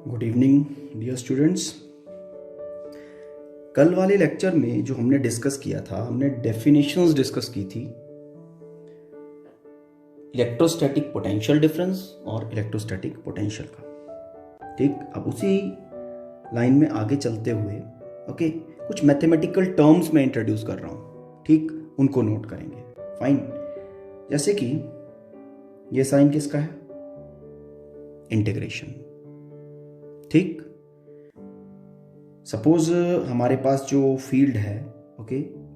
Good evening dear students. कल वाले lecture में जो हमने डिस्कस किया था, हमने डेफिनेशंस डिस्कस की थी इलेक्ट्रोस्टैटिक पोटेंशियल डिफरेंस और इलेक्ट्रोस्टैटिक पोटेंशियल का। ठीक, अब उसी लाइन में आगे चलते हुए कुछ मैथमेटिकल टर्म्स में इंट्रोड्यूस कर रहा हूँ। ठीक, उनको नोट करेंगे। फाइन। जैसे कि ये साइन किसका है? इंटीग्रेशन। ठीक, सपोज हमारे पास जो फील्ड है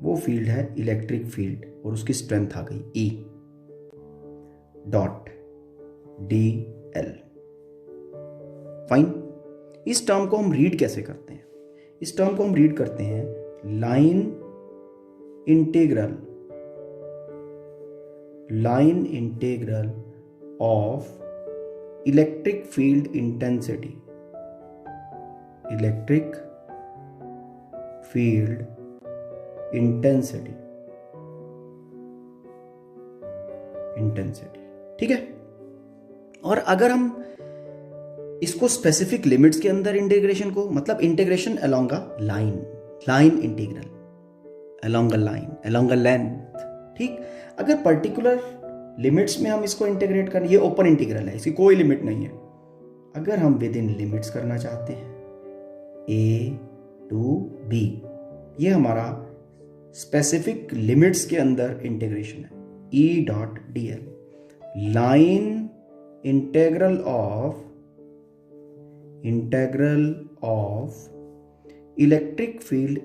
वो फील्ड है इलेक्ट्रिक फील्ड और उसकी स्ट्रेंथ आ गई E dot D L. Fine. इस टर्म को हम रीड कैसे करते हैं? इस टर्म को हम रीड करते हैं line integral of electric field intensity, electric field intensity. ठीक है। और अगर हम इसको स्पेसिफिक लिमिट्स के अंदर इंटीग्रेशन को, मतलब integration along a line integral along a line, along a length. ठीक, अगर पर्टिकुलर लिमिट्स में हम इसको इंटीग्रेट करें, ये ओपन इंटीग्रल है, इसकी कोई लिमिट नहीं है। अगर हम विद इन लिमिट्स करना चाहते हैं A टू B, ये हमारा स्पेसिफिक लिमिट्स के अंदर इंटीग्रेशन है। E dot D L, line integral of electric field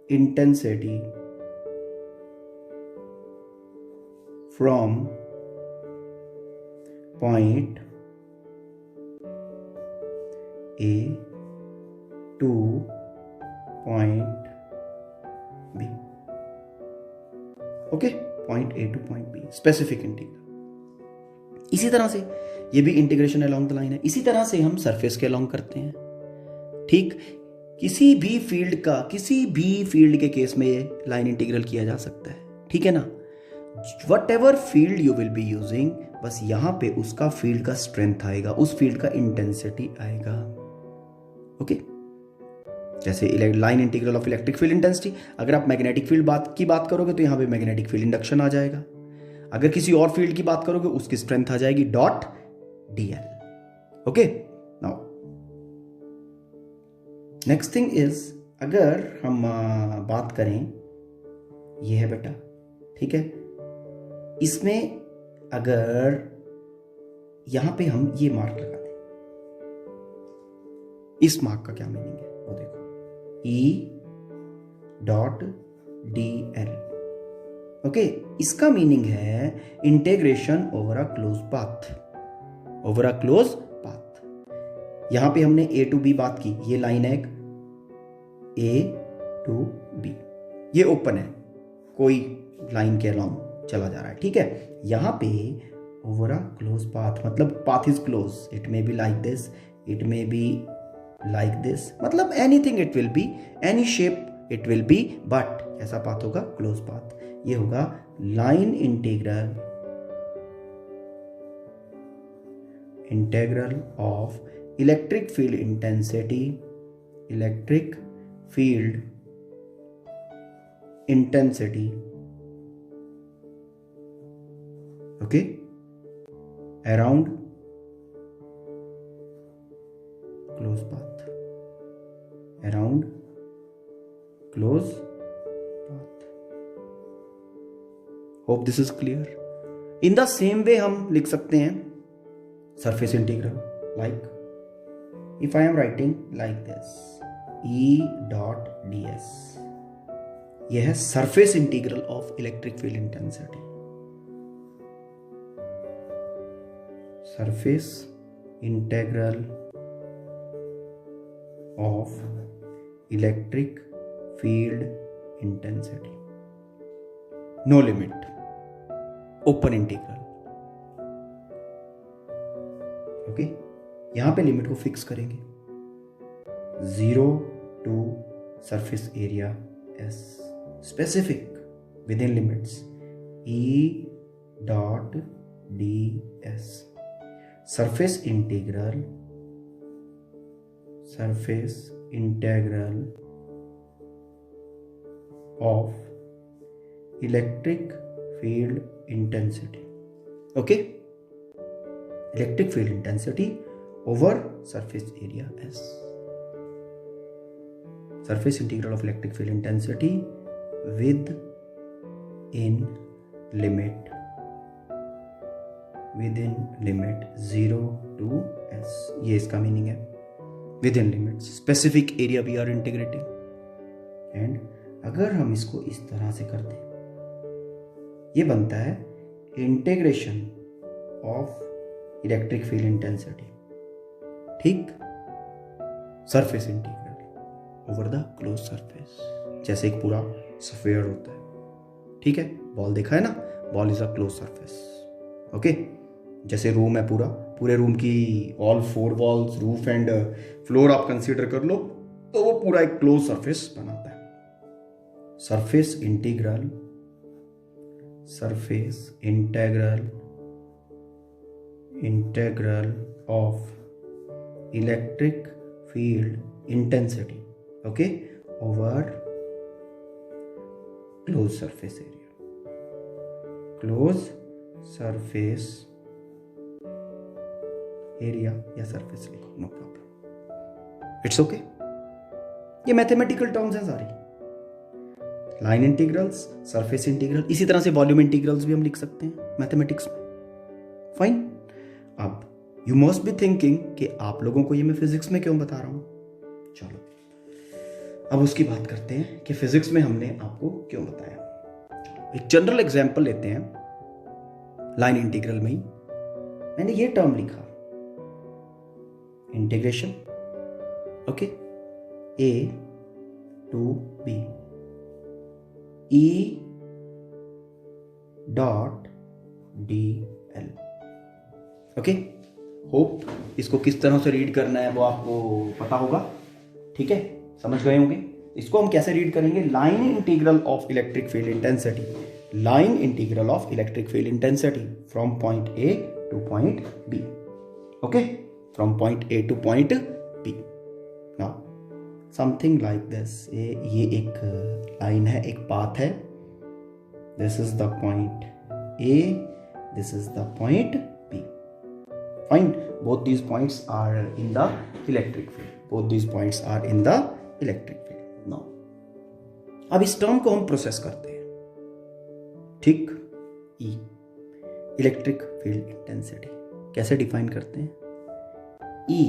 intensity from point A to point B। Point A to point B, specific integral. इसी तरह से ये भी इंटीग्रेशन अलोंग द लाइन है। इसी तरह से हम सरफेस के अलोंग करते हैं। ठीक, किसी भी फील्ड के केस में ये लाइन इंटीग्रल किया जा सकता है। ठीक है ना? What ever field you will be using, बस यहां पे उसका फील्ड का स्ट्रेंथ आएगा, उस फील्ड का इंटेंसिटी आएगा। जैसे line integral of electric field intensity, अगर आप मैग्नेटिक फील्ड की बात करोगे तो यहां पे मैग्नेटिक फील्ड इंडक्शन आ जाएगा। अगर किसी और फील्ड की बात करोगे उसकी स्ट्रेंथ आ जाएगी dot D L. Now next thing is, अगर हम बात करें, ये है बेटा, ठीक है, इसमें अगर यहां पे हम ये मार्क लगा दें, इस मार्क का क्या मीनिंग है वो देखो, E डॉट डी एल। इसका मीनिंग है integration over a close path. यहां पे हमने A टू B बात की, ये लाइन है A टू B, ये ओपन है, कोई लाइन के अलोंग चला जा रहा है। ठीक है, यहां पे ओवर अ क्लोज पाथ, मतलब path is close, it may be like this, it may be like this, मतलब anything it will be, any shape it will be, but कैसा पाथ होगा? Close path. ये होगा line integral of electric field intensity around close path, hope this is clear। in the same way हम लिख सकते हैं surface integral, like if I am writing like this, E dot ds, यह है surface integral of electric field intensity, surface integral of electric field intensity, no limit, open integral। यहां पे limit को fix करेंगे 0 to surface area S, specific within limits E dot ds, surface integral of electric field intensity. Okay, electric field intensity over surface area S. Surface integral of electric field intensity within limit 0 to S. ये इसका meaning है, within limits, specific area we are integrating. And अगर हम इसको इस तरह से कर दें, ये बनता है integration of electric field intensity, ठीक, surface integral over the close surface, जैसे एक पूरा स्फीयर होता है, ठीक है, बॉल देखा है ना, ball is a close surface. Okay, जैसे रूम है, पूरे रूम की all 4 walls, roof and floor आप कंसीडर कर लो, तो वो पूरा एक क्लोज सरफेस बनाता है. Surface integral of electric field intensity, okay, over close surface area. Close surface area या सरफेस लिखो, नो प्रॉब्लम, इट्स ओके. ये मैथमेटिकल टर्म्स हैं सारी. लाइन इंटीग्रल्स, सरफेस इंटीग्रल, इसी तरह से वॉल्यूम इंटीग्रल्स भी हम लिख सकते हैं मैथमेटिक्स में. फाइन. अब यू मस्ट बी थिंकिंग कि आप लोगों को ये मैं फिजिक्स में क्यों बता रहा हूं. चलो अब उसकी बात करते हैं कि फिजिक्स में हमने आपको क्यों बताया. एक जनरल एग्जांपल लेते हैं. लाइन इंटीग्रल में ही मैंने ये टर्म लिखा, integration, okay, a to b e dot dl. Okay, hope इसको किस तरह से रीड करना है वो आपको पता होगा, ठीक है, समझ गए होंगे. इसको हम कैसे रीड करेंगे, line integral of electric field intensity, line integral of electric field intensity from point A to point B. Okay, from point A to point B. Now something like this, ये एक लाइन है, एक path है. This is the point A, this is the point B. Fine, both these points are in the electric field, both these points are in the electric field. Now अब इस term को हम process करते हैं, ठीक. ई, electric field intensity कैसे define करते हैं. E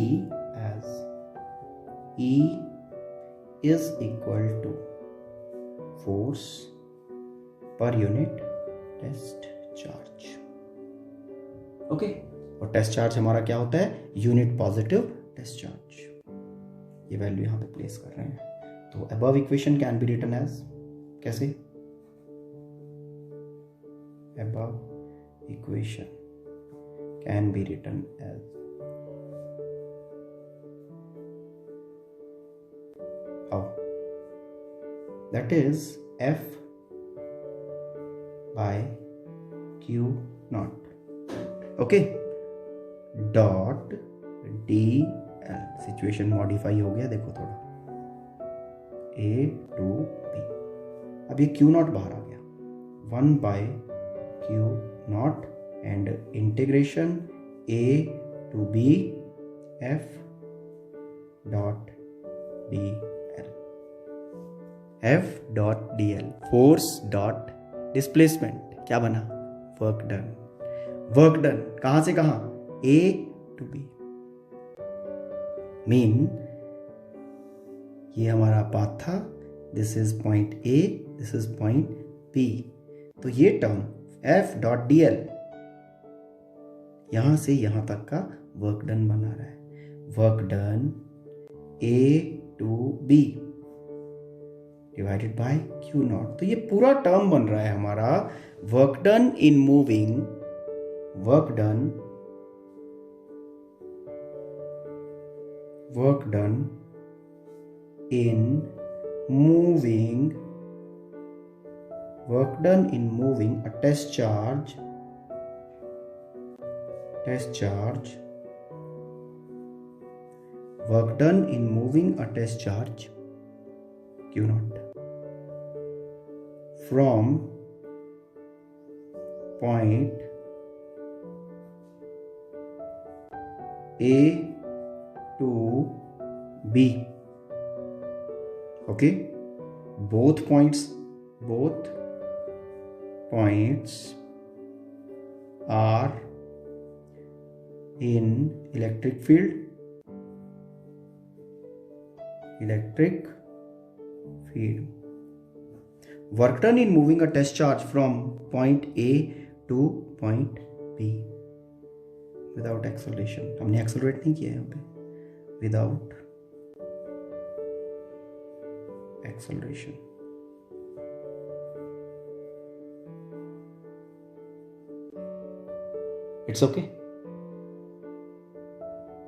as E is equal to force per unit test charge. Okay, और टेस्ट चार्ज हमारा क्या होता है, यूनिट पॉजिटिव टेस्ट चार्ज. ये वैल्यू यहां पे प्लेस कर रहे हैं. तो above equation can be written as, कैसे, above equation can be written as that is F by Q naught. Okay, dot DL. Situation modify हो गया, देखो थोड़ा, A to B. अब ये Q naught बाहर आ गया, 1 by Q naught and integration A to B F dot DL. F dot dl, force dot displacement, क्या बना, वर्क डन. वर्क डन कहां से कहां, A to B. मीन ये हमारा पाथ था, this is point A, this is point B. तो ये टर्म F डॉट dl यहां से यहां तक का वर्क डन बना रहा है. Work done A to B divided by Q naught. तो ये पूरा टर्म बन रहा है हमारा work done in moving, work done in moving a test charge test charge, work done in moving a test charge Q naught from point A to B. Okay, both points are in electric field. Work done in moving a test charge from point A to point B without acceleration. हमने accelerate नहीं किया यहाँ पे, without acceleration. It's okay.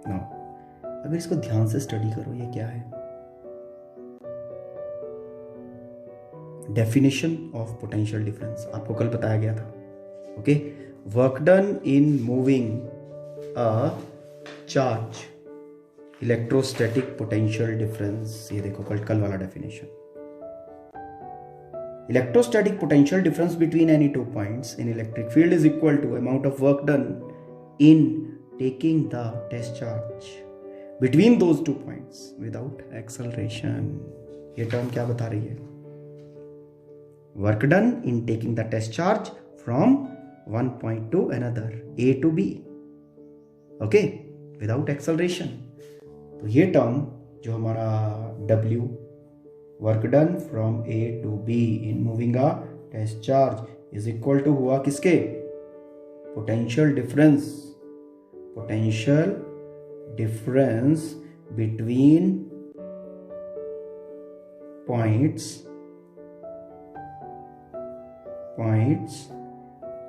Now, अगर इसको ध्यान से study करो, ये क्या है? डेफिनेशन ऑफ पोटेंशियल डिफरेंस आपको कल बताया गया था. Okay, work done in moving a charge, electrostatic potential difference. ये देखो कल वाला definition. Electrostatic potential difference between any two points in electric field is equal to amount of work done in taking the test charge between those two points without acceleration. ये term क्या बता रही है? Work done in taking the test charge from one point to another, A to B. Okay, without acceleration. तो ये term जो हमारा W, work done from A to B in moving a test charge is equal to हुआ किसके? Potential difference between points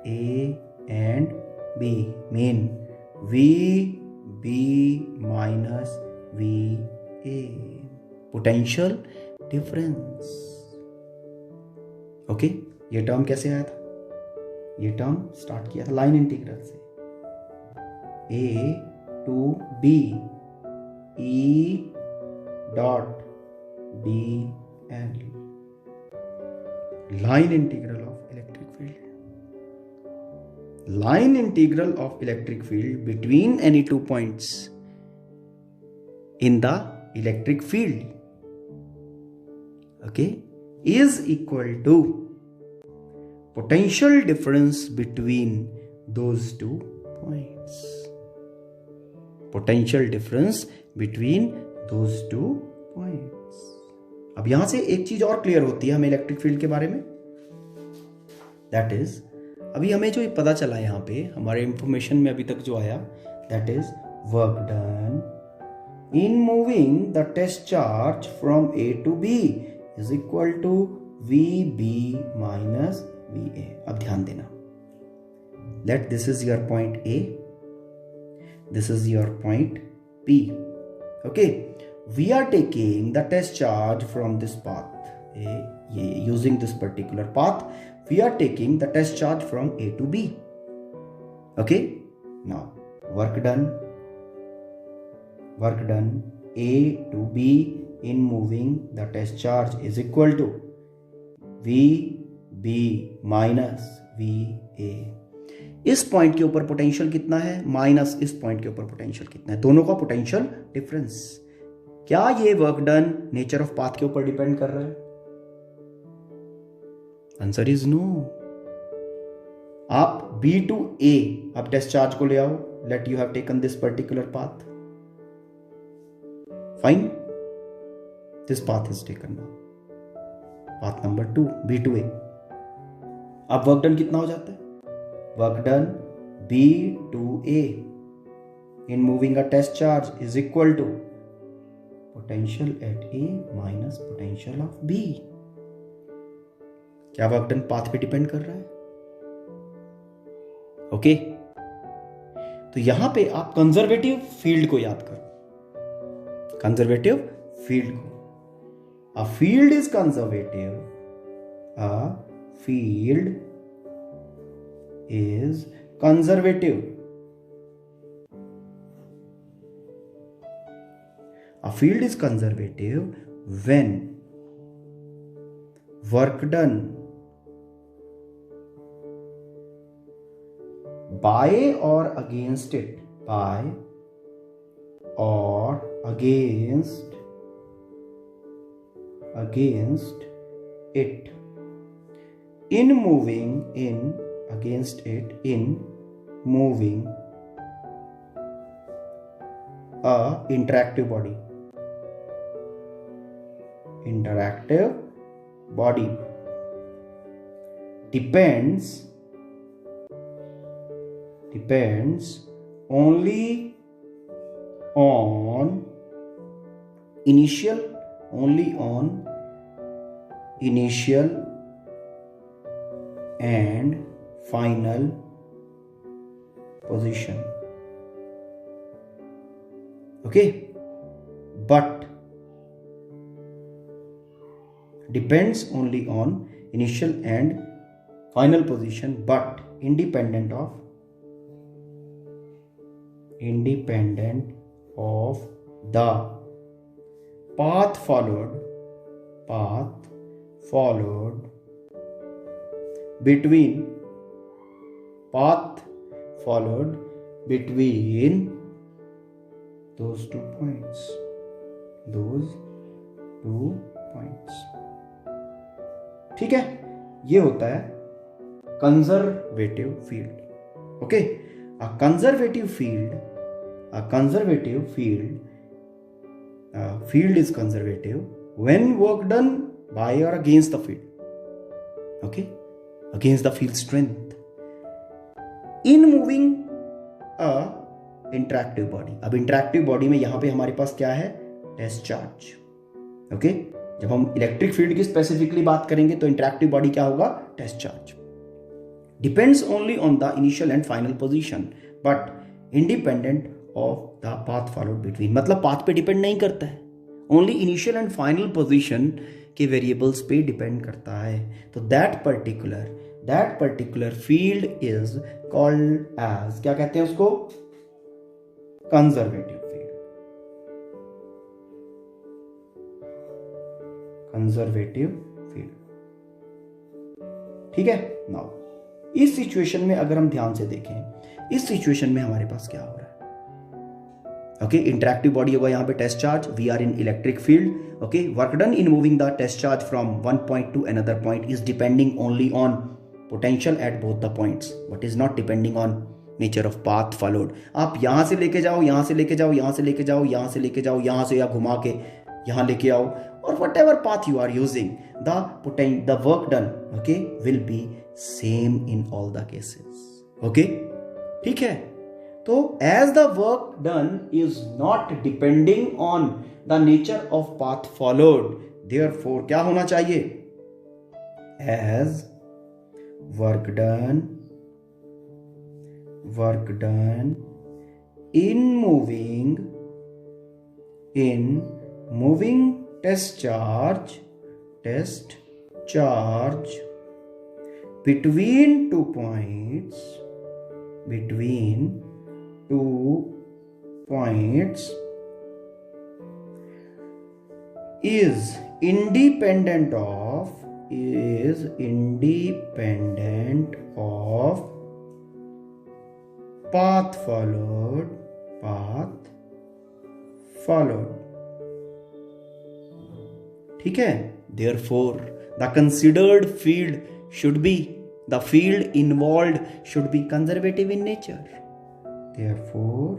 A and B mean VB minus VA. Potential difference. Okay, ये term कैसे आया था? ये term start किया था line integral से. A to B E dot dl, line integral of electric field. Line integral of electric field between any two points in the electric field, okay, is equal to potential difference between those two points. Potential difference between those two points. अब यहां से एक चीज और clear होती है हमें electric field के बारे में. दैट इज, अभी हमें जो पता चला यहाँ पे हमारे इंफॉर्मेशन में अभी तक जो आया, that is work done in moving the test charge from A to B is equal to VB minus VA. अब ध्यान देना, let this is your point A, this is your point P. Okay, we are taking the test charge from this path. Using this particular path, we are taking the test charge from A to B. Okay, now work done A to B in moving the test charge is equal to VB minus VA. इस point के ऊपर potential कितना है minus इस point के ऊपर potential कितना है, दोनों का पोटेंशियल डिफरेंस. क्या ये work done nature of path के ऊपर डिपेंड कर रहा है? Answer is no. आप B to A अब टेस्ट चार्ज को ले आओ. Let you have taken this particular path. Fine, this path is taken now. Path number 2 B to A. अब वर्क डन कितना हो जाता है? Work done B to A in moving a test charge is equal to potential at A minus potential of B. क्या work done path पे depend कर रहा है? ओके, तो यहां पे आप कंजर्वेटिव फील्ड को याद करो. कंजर्वेटिव फील्ड को, a field is conservative, a field is conservative field is conservative when work done by or against it, by or against it, in moving, in against it, in moving a interactive body depends only on initial and final position. Okay, but depends only on initial and final position, but independent of the path followed between those 2 points. ठीक है, ये होता है conservative field. Okay, a conservative field is conservative when work done by or against the field. Okay, against the field strength, in moving a interactive body. अब interactive body में यहां पे हमारे पास क्या है? Test charge. ओके, जब हम electric field की स्पेसिफिकली बात करेंगे तो इंटरैक्टिव बॉडी क्या होगा? Test charge. Depends only on the initial and final position, but independent of the path followed between. मतलब पाथ पे डिपेंड नहीं करता है, only initial and final position के वेरिएबल्स पे डिपेंड करता है. तो that particular field is called as, क्या कहते हैं उसको? Conservative field. ठीक है. नाउ इस सिचुएशन में अगर हम ध्यान से देखें, इस सिचुएशन में हमारे पास क्या हो रहा है? ओके, इंटरैक्टिव बॉडी होगा यहां पे test charge. We are in electric field. Okay, work done in moving the test charge from one point to another point is depending only on potential at both the points, but is not depending on nature of path followed. आप यहां से लेके जाओ, यहां से लेके जाओ, यहां से लेके जाओ, यहां से लेके जाओ, यहां से या घुमा के यहां लेके आओ, और whatever path you are using, the work done, okay, will be same in all the cases. Okay, ठीक है. तो as the work done is not depending on the nature of path followed, therefore क्या होना चाहिए? As work done in moving test charge between 2 points is independent of path followed. ठीक है. Therefore, the considered field should be, the field involved should be conservative in nature. Therefore,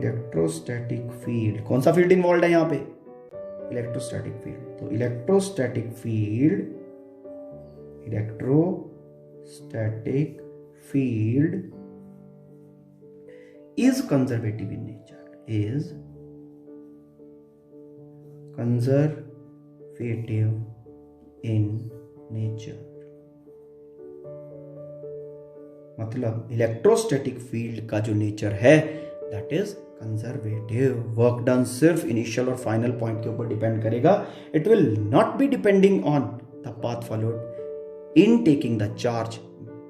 electrostatic field, कौन सा field involved है यहाँ पे? Electrostatic field. तो electrostatic field is conservative in nature. Is conservative in nature. मतलब electrostatic field का जो nature है that is conservative. Work done सिर्फ इनिशियल और फाइनल पॉइंट के ऊपर डिपेंड करेगा. It will not be depending on the path followed in taking the charge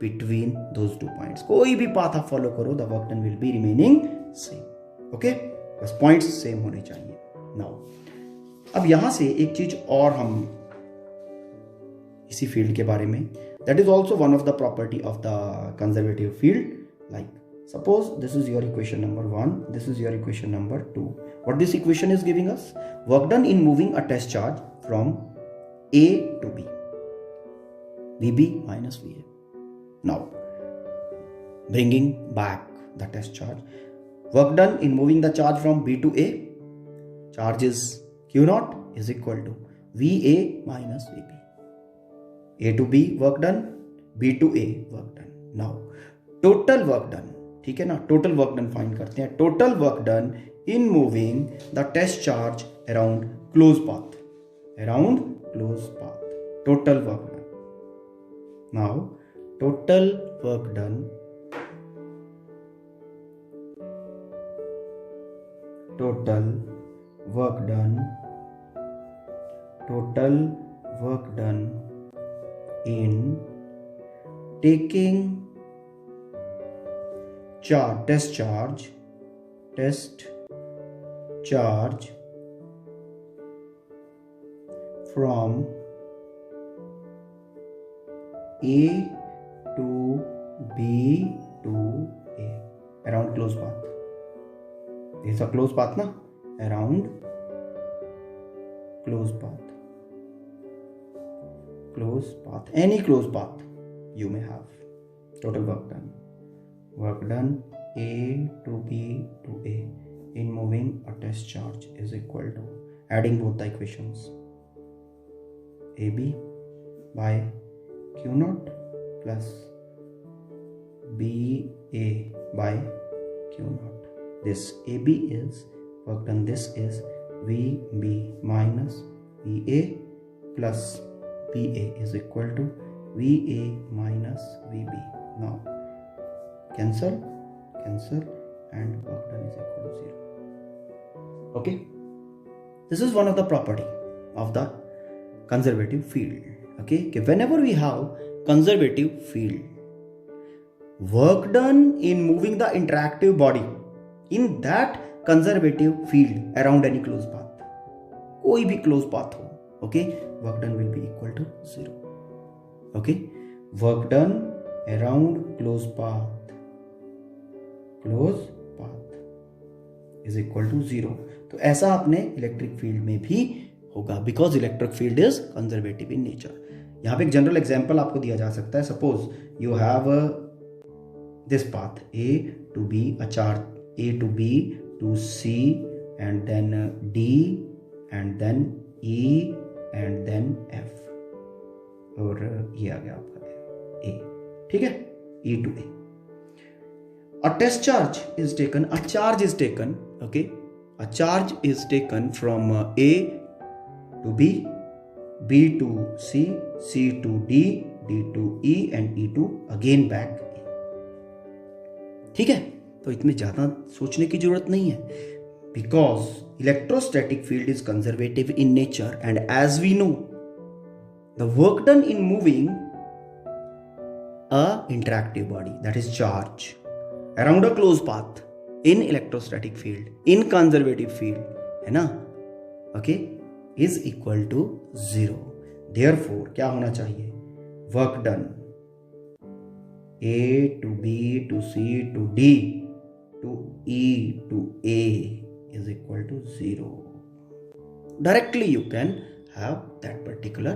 between those 2 points. कोई भी पाथ आप फॉलो करो, the work done will be remaining same. Okay, बस पॉइंट्स सेम होने चाहिए. नाउ अब यहां से एक चीज और हम इसी फील्ड के बारे में, that is also one of the property of the conservative field. Like suppose this is your equation number 1, this is your equation number 2. What this equation is giving us? Work done in moving a test charge from A to B, VB minus VA. Now bringing back the test charge, work done in moving the charge from B to A, charge is Q naught is equal to VA minus VB. A to B work done, B to A work done. Now total work done, ठीक है ना, total work done find करते हैं. Total work done in moving the test charge around close path, around close path, total work done. Now total work done, total work done, total work done in taking test charge from A to B to A around close path. It's a close path na, around close path, any close path you may have. Total work done, work done A to B to A in moving a test charge is equal to, adding both the equations, AB by Q naught plus BA by Q naught. This AB is work done, this is VB minus VA plus BA is equal to VA minus VB. Now cancel and work done is equal to 0. Okay, this is one of the property of the conservative field. Okay, whenever we have conservative field, work done in moving the interactive body in that conservative field around any closed path, कोई भी closed path हो, okay, work done will be equal to 0. Okay, work done around closed path is equal to 0. तो ऐसा अपने electric field में भी होगा, because electric field is conservative in nature. यहाँ पे एक जनरल एग्जांपल आपको दिया जा सकता है. Suppose you have this path A to B, a charge A to B to C and then D and then E and then F, और ये आ गया आपका A, ठीक है, E to A. A test charge is taken, a charge is taken, okay, a charge is taken from A to B, B to C, C to D, D to E and E to again back A. ठीक है, तो इतने ज्यादा सोचने की जरूरत नहीं है, because electrostatic field is conservative in nature and as we know the work done in moving a interactive body, that is charge, around a closed path in electrostatic field, in conservative field, है ना, okay, is equal to 0. Therefore क्या होना चाहिए, work done A to B to C to D to E to A is equal to 0. Directly you can have that particular